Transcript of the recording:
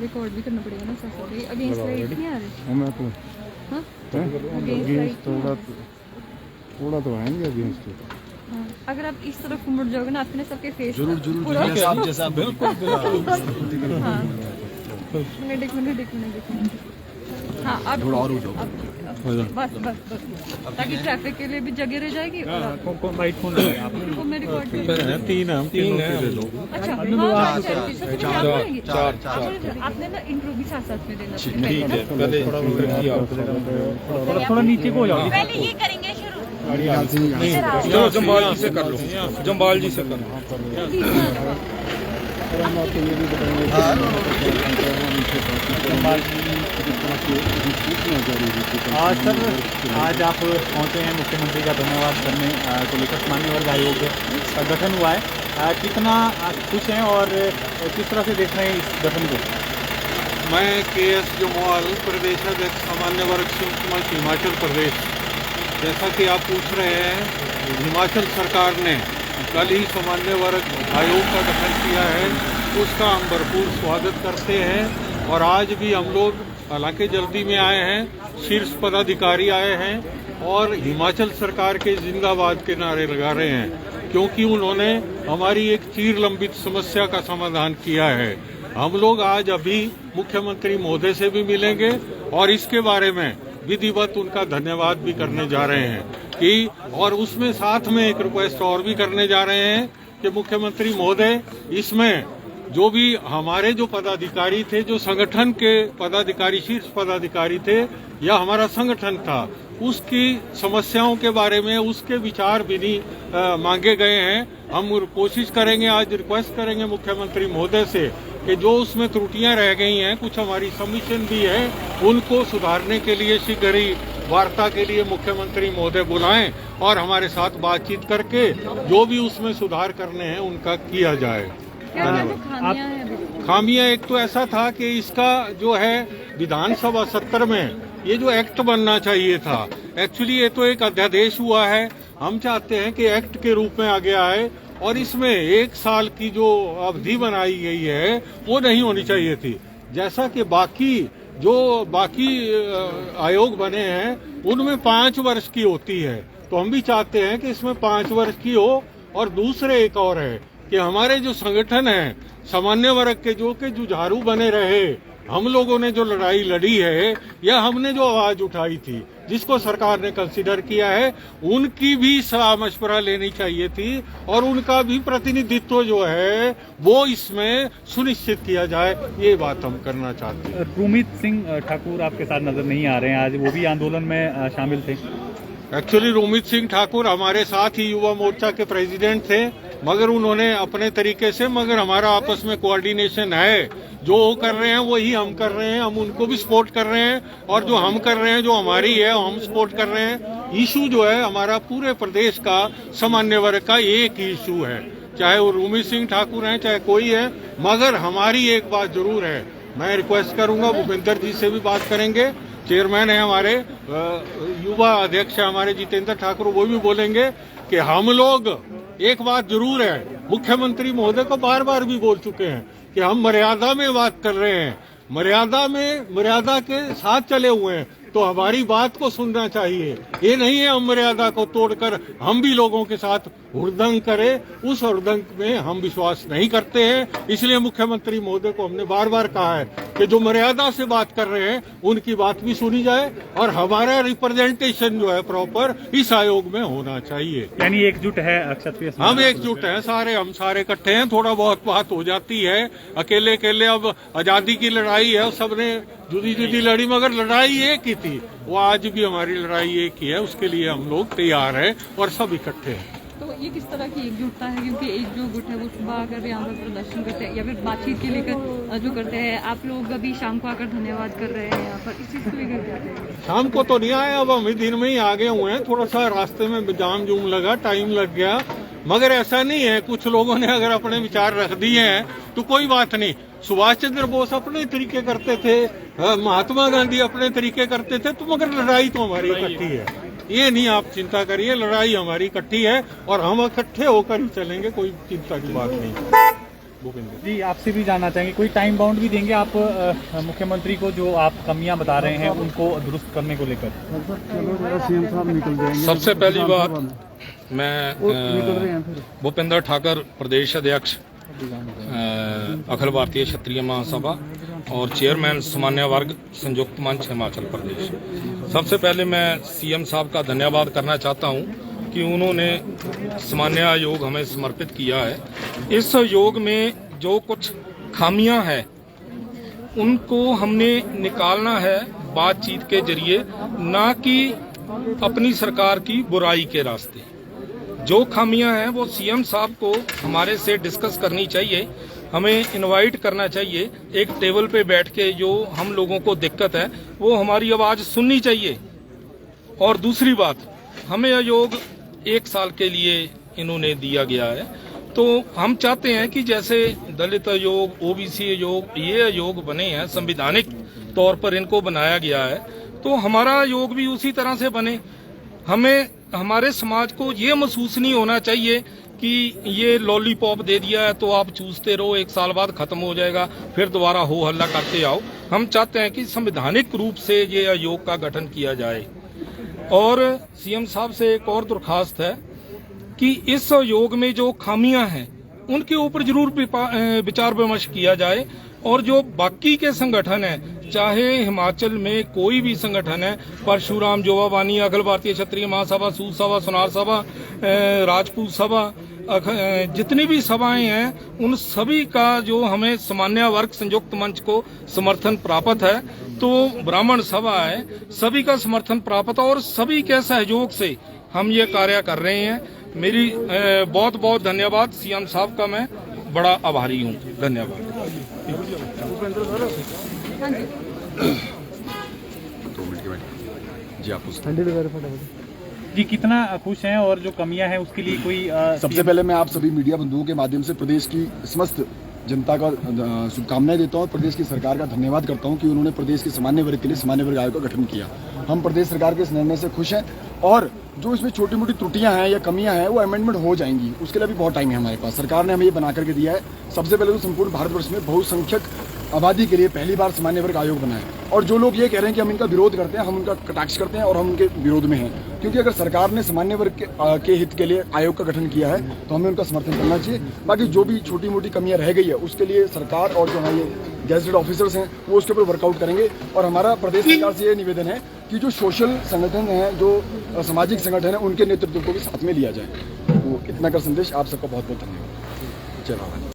Record भी करना पड़ेगा ना सर। अगेंस्ट लाइट नहीं आ रहे। मैं तो हाँ अगेंस्ट थोड़ा तो आएंगे अगेंस्ट। हाँ, अगर आप इस तरफ मुड़ जाओगे ना आपने सबके फेस जरूर जैसा बिल्कुल हाँ मिनट हाँ अब थोड़ा और उठो। बस बस बस ताकि ट्रैफिक के लिए भी जगह रह जाएगी। कौन बाइक फोन है आप? मैं रिकॉर्ड तीन है, हम तीन है। अच्छा आपने ना इंट्रो भी साथ साथ में देना। ठीक है, पहले थोड़ा नीचे को हो जाओ। पहले ये करेंगे शुरू। चलो जम्बाल जी से कर लो, जम्बाल जी से कर लो। आज सर आज आप पहुंचे हैं मुख्यमंत्री का धन्यवाद करने को लेकर माननीय वर्ग आयोग का गठन हुआ है, कितना खुश हैं और किस तरह से देख रहे हैं इस गठन को? मैं KS जमवाल, प्रदेशाध्यक्ष सामान्य वर्ग संघ हिमाचल प्रदेश। जैसा कि आप पूछ रहे हैं, हिमाचल सरकार ने कल ही सामान्य वर्ग आयोग का गठन किया है, उसका हम भरपूर स्वागत करते हैं। और आज भी हम लोग हालांकि जल्दी में आए हैं, शीर्ष पदाधिकारी आए हैं और हिमाचल सरकार के जिंदाबाद के नारे लगा रहे हैं, क्योंकि उन्होंने हमारी एक चिर लंबित समस्या का समाधान किया है। हम लोग आज अभी मुख्यमंत्री महोदय से भी मिलेंगे और इसके बारे में विधिवत उनका धन्यवाद भी करने जा रहे हैं कि, और उसमें साथ में एक रिक्वेस्ट और भी करने जा रहे हैं कि मुख्यमंत्री महोदय, इसमें जो भी हमारे जो पदाधिकारी थे, जो संगठन के पदाधिकारी, शीर्ष पदाधिकारी थे या हमारा संगठन था, उसकी समस्याओं के बारे में उसके विचार भी नहीं मांगे गए हैं। हम कोशिश करेंगे, आज रिक्वेस्ट करेंगे मुख्यमंत्री महोदय से कि जो उसमें त्रुटियां रह गई हैं, कुछ हमारी सबमिशन भी है, उनको सुधारने के लिए शीघ्र ही वार्ता के लिए मुख्यमंत्री महोदय बुलाएं और हमारे साथ बातचीत करके जो भी उसमें सुधार करने हैं उनका किया जाए। खामियां एक तो ऐसा था कि इसका जो है विधानसभा सत्र में ये जो एक्ट बनना चाहिए था, एक्चुअली ये तो एक अध्यादेश हुआ है। हम चाहते हैं कि एक्ट के रूप में आगे आए और इसमें 1 साल की जो अवधि बनाई गई है वो नहीं होनी चाहिए थी। जैसा कि बाकी आयोग बने हैं उनमें 5 वर्ष की होती है, तो हम भी चाहते हैं कि इसमें 5 वर्ष की हो। और दूसरे एक और है कि हमारे जो संगठन है सामान्य वर्ग के, जो कि जुझारू बने रहे, हम लोगों ने जो लड़ाई लड़ी है या हमने जो आवाज उठाई थी, जिसको सरकार ने कंसीडर किया है, उनकी भी सलाह मशवरा लेनी चाहिए थी और उनका भी प्रतिनिधित्व जो है वो इसमें सुनिश्चित किया जाए, ये बात हम करना चाहते हैं। रोमित सिंह ठाकुर आपके साथ नजर नहीं आ रहे हैं, आज वो भी आंदोलन में शामिल थे। एक्चुअली रोमित सिंह ठाकुर हमारे साथ ही युवा मोर्चा के प्रेसिडेंट थे, मगर उन्होंने अपने तरीके से, मगर हमारा आपस में कोऑर्डिनेशन है, जो वो कर रहे हैं वही हम कर रहे हैं, हम उनको भी सपोर्ट कर रहे हैं और जो हम कर रहे हैं, जो हमारी है, हम सपोर्ट कर रहे हैं। इशू जो है हमारा पूरे प्रदेश का सामान्य वर्ग का एक ही इशू है, चाहे वो रोमित सिंह ठाकुर हैं चाहे कोई है। मगर हमारी एक बात जरूर है, मैं रिक्वेस्ट करूंगा, भूपेंद्र जी से भी बात करेंगे, चेयरमैन है हमारे, युवा अध्यक्ष है हमारे जितेंद्र ठाकुर, वो भी बोलेंगे कि हम लोग एक बात जरूर है, मुख्यमंत्री महोदय को बार बार भी बोल चुके हैं कि हम मर्यादा में बात कर रहे हैं, मर्यादा के साथ चले हुए हैं, तो हमारी बात को सुनना चाहिए। ये नहीं है हम मर्यादा को तोड़कर हम भी लोगों के साथ हुड़दंग करें, उस हुड़दंग में हम विश्वास नहीं करते हैं। इसलिए मुख्यमंत्री महोदय को हमने बार बार कहा है कि जो मर्यादा से बात कर रहे हैं उनकी बात भी सुनी जाए और हमारा रिप्रेजेंटेशन जो है प्रॉपर इस आयोग में होना चाहिए। यानी एकजुट है क्षत्रिय, हम एकजुट हैं सारे, हम सारे इकट्ठे हैं। थोड़ा बहुत बात हो जाती है, अकेले अकेले, अब आजादी की लड़ाई है, सबने जुदी जुदी लड़ी, मगर लड़ाई एक ही थी, वो आज भी हमारी लड़ाई एक ही है, उसके लिए हम लोग तैयार हैं और सब इकट्ठे हैं। तो ये किस तरह की एकजुटता है, क्योंकि एक जो गुट है वो सुबह आकर यहाँ पर प्रदर्शन करते हैं या फिर बातचीत के लेकर जो करते हैं, आप लोग अभी शाम को आकर धन्यवाद कर रहे हैं यहाँ पर, इस चीज को लेकर? शाम को तो नहीं आए, अब हम दिन में ही आगे हुए हैं, थोड़ा सा रास्ते में जाम जूम लगा, टाइम लग गया, मगर ऐसा नहीं है, कुछ लोगों ने अगर अपने विचार रख दिए हैं तो कोई बात नहीं। सुभाष चंद्र बोस अपने तरीके करते थे, महात्मा गांधी अपने तरीके करते थे, तो मगर लड़ाई तो हमारी इकट्ठी है, ये नहीं आप चिंता करिए, लड़ाई हमारी इकट्ठी है और हम इकट्ठे होकर ही चलेंगे, कोई चिंता की बात नहीं। भूपेंद्र जी, आपसे भी जानना चाहेंगे, कोई टाइम बाउंड भी देंगे आप मुख्यमंत्री को, जो आप कमियां बता रहे हैं उनको दुरुस्त करने को लेकर? सबसे पहली बात मैं भूपेंद्र ठाकर, प्रदेश अध्यक्ष अखिल भारतीय क्षत्रिय महासभा और चेयरमैन सामान्य वर्ग संयुक्त मंच हिमाचल प्रदेश, सबसे पहले मैं सीएम साहब का धन्यवाद करना चाहता हूं कि उन्होंने सामान्य आयोग हमें समर्पित किया है। इस योग में जो कुछ खामियां हैं उनको हमने निकालना है बातचीत के जरिए, ना कि अपनी सरकार की बुराई के रास्ते। जो खामियां हैं वो सीएम साहब को हमारे से डिस्कस करनी चाहिए, हमें इनवाइट करना चाहिए, एक टेबल पे बैठ के जो हम लोगों को दिक्कत है वो हमारी आवाज सुननी चाहिए। और दूसरी बात, हमें आयोग 1 साल के लिए इन्होंने दिया गया है, तो हम चाहते हैं कि जैसे दलित आयोग, ओबीसी आयोग, ये आयोग बने हैं, संवैधानिक तौर पर इनको बनाया गया है, तो हमारा आयोग भी उसी तरह से बने। हमें हमारे समाज को ये महसूस नहीं होना चाहिए कि ये लॉलीपॉप दे दिया है तो आप चूसते रहो, 1 साल बाद खत्म हो जाएगा, फिर दोबारा हो हल्ला करते आओ। हम चाहते हैं कि संवैधानिक रूप से ये आयोग का गठन किया जाए। और सीएम साहब से एक और दरखास्त है कि इस आयोग में जो खामियां हैं उनके ऊपर जरूर विचार विमर्श किया जाए। और जो बाकी के संगठन हैं, चाहे हिमाचल में कोई भी संगठन है, परशुराम जोवा वानी, अखिल भारतीय क्षत्रिय महासभा, सूद सभा, सुनार सभा, राजपूत सभा, जितनी भी सभाएं हैं, उन सभी का जो हमें सामान्य वर्ग संयुक्त मंच को समर्थन प्राप्त है, तो ब्राह्मण सभा है, सभी का समर्थन प्राप्त है और सभी के सहयोग से हम ये कार्य कर रहे हैं। मेरी बहुत बहुत धन्यवाद सीएम साहब का, मैं बड़ा आभारी हूँ। धन्यवाद। जी, कितना खुश हैं और जो कमियां हैं उसके लिए कोई सबसे पहले मैं आप सभी मीडिया बंधुओं के माध्यम से प्रदेश की समस्त जनता का शुभकामनाएं देता हूं और प्रदेश की सरकार का धन्यवाद करता हूं कि उन्होंने प्रदेश के सामान्य वर्ग के लिए सामान्य वर्ग आयोग का गठन किया। हम प्रदेश सरकार के इस निर्णय से खुश हैं और जो इसमें छोटी मोटी त्रुटियां हैं या कमियां हैं वो अमेंडमेंट हो जाएंगी, उसके लिए भी बहुत टाइम है हमारे पास। सरकार ने हमें ये बना करके दिया है। सबसे पहले तो संपूर्ण भारतवर्ष में बहुसंख्यक आबादी के लिए पहली बार सामान्य वर्ग आयोग बना है। और जो लोग ये कह रहे हैं कि हम इनका विरोध करते हैं, हम उनका कटाक्ष करते हैं और हम उनके विरोध में हैं, क्योंकि अगर सरकार ने सामान्य वर्ग के हित के लिए आयोग का गठन किया है तो हमें उनका समर्थन करना चाहिए। बाकी जो भी छोटी मोटी कमियां रह गई है उसके लिए सरकार और जो हमारे गैजेटेड ऑफिसर्स हैं वो उसके ऊपर वर्कआउट करेंगे। और हमारा प्रदेश सरकार से ये निवेदन है कि जो सोशल संगठन हैं, जो सामाजिक संगठन है, उनके नेतृत्व को भी साथ में लिया जाए। तो इतना कर संदेश, आप सबका बहुत बहुत धन्यवाद। जय भारत।